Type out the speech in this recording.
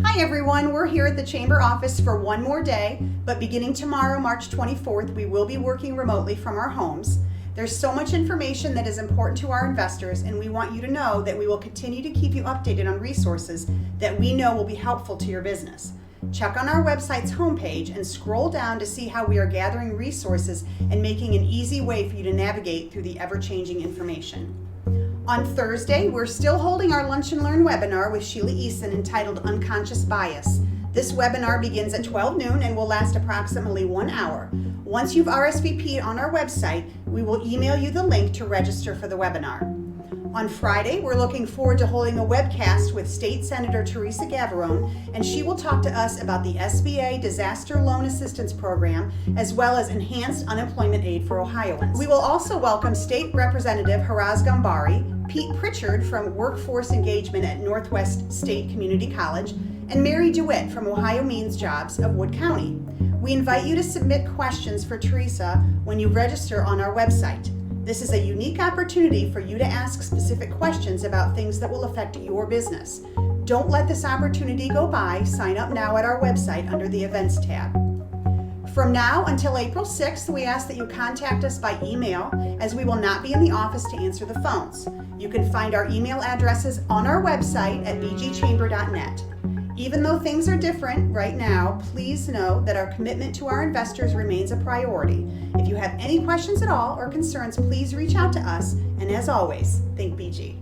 Hi everyone, we're here at the Chamber office for one more day, but beginning tomorrow, March 24th, we will be working remotely from our homes. There's so much information that is important to our investors, and we want you to know that we will continue to keep you updated on resources that we know will be helpful to your business. Check on our website's homepage and scroll down to see how we are gathering resources and making an easy way for you to navigate through the ever-changing information. On Thursday, we're still holding our Lunch and Learn webinar with Sheila Eason entitled Unconscious Bias. This webinar begins at 12 noon and will last approximately 1 hour. Once you've RSVP'd on our website, we will email you the link to register for the webinar. On Friday, we're looking forward to holding a webcast with State Senator Teresa, and she will talk to us about the SBA Disaster Loan Assistance Program, as well as enhanced unemployment aid for Ohioans. We will also welcome State Representative Haraz Gambari, Pete Pritchard from Workforce Engagement at Northwest State Community College, and Mary DeWitt from Ohio Means Jobs of Wood County. We invite you to submit questions for Teresa when you register on our website. This is a unique opportunity for you to ask specific questions about things that will affect your business. Don't let this opportunity go by. Sign up now at our website under the Events tab. From now until April 6th, we ask that you contact us by email, as we will not be in the office to answer the phones. You can find our email addresses on our website at bgchamber.net. Even though things are different right now, please know that our commitment to our investors remains a priority. If you have any questions at all or concerns, please reach out to us. And as always, think BG.